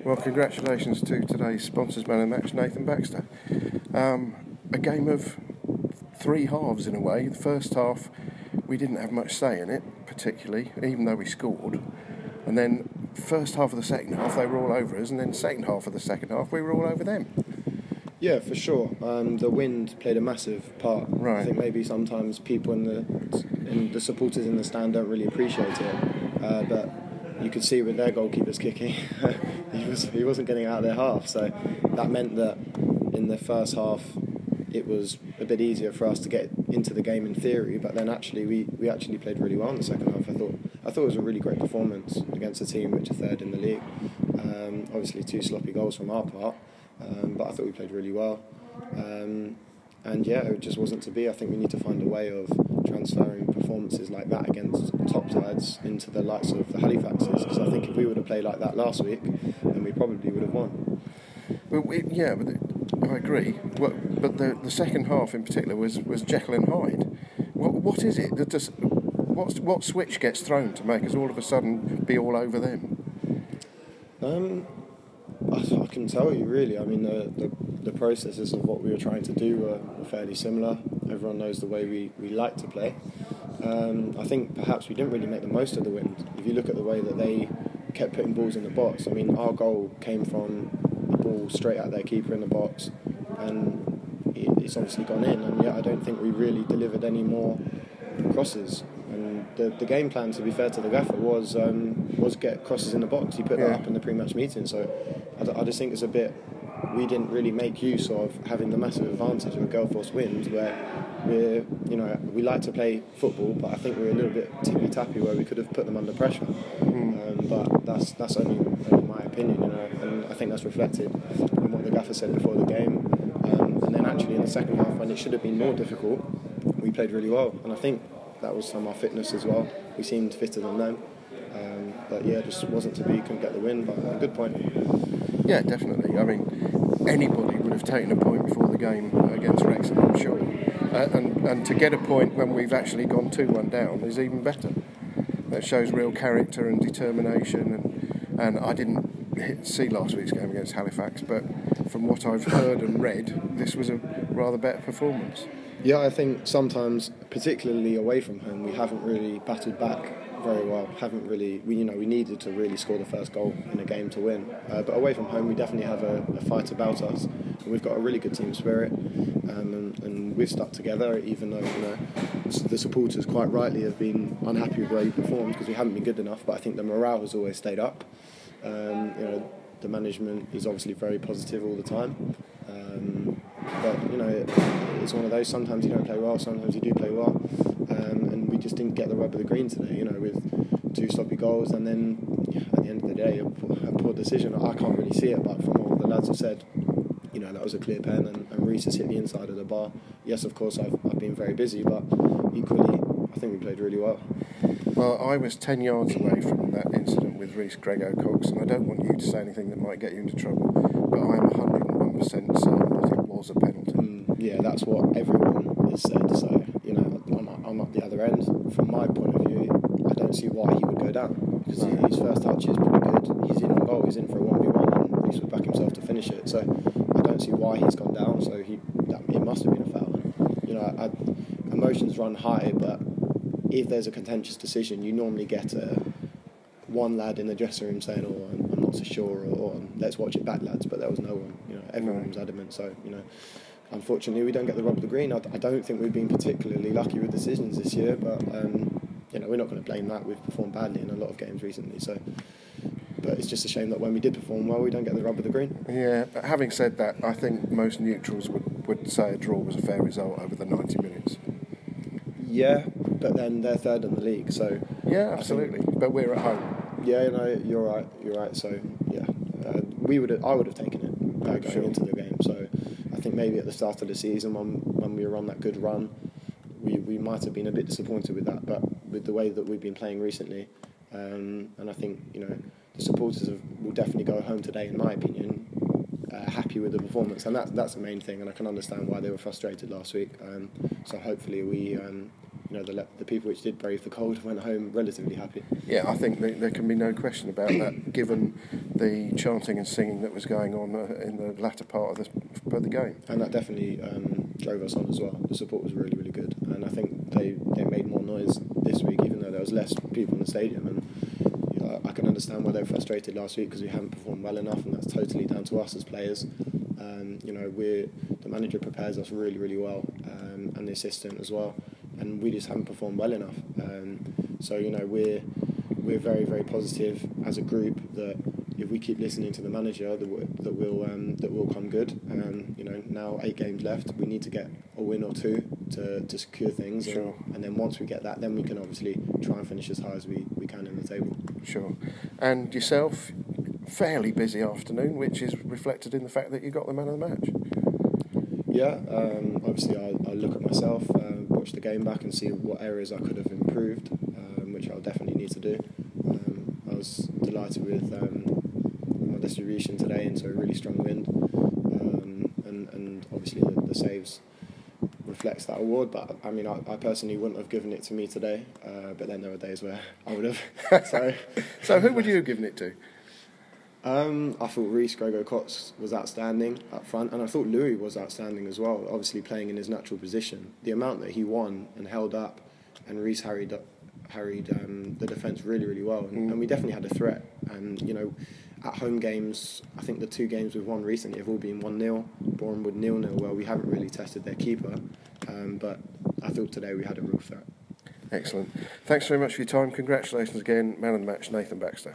Well, congratulations to today's sponsors man of the match, Nathan Baxter. A game of three halves in a way. The first half, we didn't have much say in it, particularly, even though we scored. And then first half of the second half, they were all over us, and then second half of the second half, we were all over them. Yeah, for sure. The wind played a massive part. Right. I think maybe sometimes people in the supporters in the stand don't really appreciate it, but you could see with their goalkeepers kicking, he wasn't getting out of their half. So that meant that in the first half, it was a bit easier for us to get into the game in theory. But then actually, we actually played really well in the second half. I thought it was a really great performance against a team which are third in the league. Obviously, 2 sloppy goals from our part. But I thought we played really well. And yeah, it just wasn't to be. I think we need to find a way of transferring performances like that against top sides into the likes of the Halifaxes. Because I think if we would have played like that last week, then we probably would have won. I agree. But the second half in particular was Jekyll and Hyde. What is it that does? What switch gets thrown to make us all of a sudden be all over them? I can tell you really. I mean, the processes of what we were trying to do were fairly similar. Everyone knows the way we like to play. I think perhaps we didn't really make the most of the wind. If you look at the way that they kept putting balls in the box, I mean, our goal came from a ball straight at their keeper in the box, and it's obviously gone in. And yet, I don't think we really delivered any more crosses. And the game plan, to be fair to the gaffer, was get crosses in the box. He put that up in the pre-match meeting. So I just think it's a bit. We didn't really make use of having the massive advantage of a gale force wind, where we like to play football, but I think we're a little bit tippy-tappy where we could have put them under pressure. But that's only my opinion, and I think that's reflected in what the gaffer said before the game. And then actually in the second half, when it should have been more difficult, we played really well, and I think that was from our fitness as well. We seemed fitter than them. But yeah, just wasn't to be, couldn't get the win, but a good point. Yeah, definitely. I mean, anybody would have taken a point before the game against Wrexham, I'm sure. And to get a point when we've actually gone 2-1 down is even better. That shows real character and determination. And I didn't see last week's game against Halifax, but from what I've heard and read, this was a rather better performance. Yeah, I think sometimes, particularly away from home, we haven't really battled back very well. We needed to really score the first goal in a game to win. But away from home, we definitely have a fight about us. And we've got a really good team spirit, and we've stuck together, even though the supporters quite rightly have been unhappy with the way we performed because we haven't been good enough. But I think the morale has always stayed up. The management is obviously very positive all the time. But it's one of those. Sometimes you don't play well, sometimes you do play well, and we just didn't get the rub of the green today. With 2 sloppy goals, and then at the end of the day, a poor decision. I can't really see it, but from what the lads have said, that was a clear pen, and Reece has hit the inside of the bar. Yes, of course, I've been very busy, but equally, I think we played really well. Well, I was 10 yards away from that incident with Reece Ocox, and I don't want you to say anything that might get you into trouble, but I'm 101% certain that it was a penalty. Yeah, that's what everyone has said. So, I'm at the other end. From my point of view, I don't see why he would go down, because his first touch is pretty good. He's in on goal. He's in for a 1v1, and Reece would back himself to finish it. So I don't see why he's gone down. So it must have been a foul. Emotions run high, but if there's a contentious decision, you normally get one lad in the dressing room saying, "Oh, I'm not so sure," or "Let's watch it back, lads." But there was no one. Everyone was adamant. So unfortunately, we don't get the rub of the green. I don't think we've been particularly lucky with decisions this year, but we're not going to blame that. We've performed badly in a lot of games recently, so. But it's just a shame that when we did perform well, we don't get the rub of the green. Yeah, but having said that, I think most neutrals would say a draw was a fair result over the 90 minutes. Yeah, but then they're third in the league, so... Yeah, absolutely, but we're at home. Yeah, you're right, so, yeah. I would have taken it going into the game, so I think maybe at the start of the season when we were on that good run, we might have been a bit disappointed with that, but with the way that we've been playing recently, and I think, the supporters will definitely go home today, in my opinion, happy with the performance, and that's the main thing, and I can understand why they were frustrated last week. So hopefully we, the people which did brave the cold went home relatively happy. Yeah, I think there can be no question about that, given the chanting and singing that was going on in the latter part of the game. And that definitely drove us on as well. The support was really, really good, and I think they made more noise this week, even though there was less people in the stadium. And I can understand why they were frustrated last week, because we haven't performed well enough, and that's totally down to us as players. The manager prepares us really, really well, and the assistant as well, and we just haven't performed well enough. So we're very, very positive as a group that if we keep listening to the manager, that will come good. Now 8 games left, we need to get a win or 2 to secure things. Sure. And then once we get that, then we can obviously try and finish as high as we can in the table. Sure. And yourself, fairly busy afternoon, which is reflected in the fact that you got the man of the match. Yeah, obviously I'll look at myself, watch the game back and see what areas I could have improved, which I'll definitely need to do. I was delighted with my distribution today into a really strong wind, and obviously the saves reflects that award. But I mean, I personally wouldn't have given it to me today, but then there were days where I would have. So who would you have given it to? I thought Reece Grego-Cox was outstanding up front, and I thought Louis was outstanding as well, obviously playing in his natural position. The amount that he won and held up, and Reece harried the defence really, really well, and we definitely had a threat. And at home games, I think the 2 games we've won recently have all been 1-0, Bournemouth 0-0, where we haven't really tested their keeper, but I thought today we had a real threat. Excellent. Thanks very much for your time. Congratulations again, man of the match, Nathan Baxter.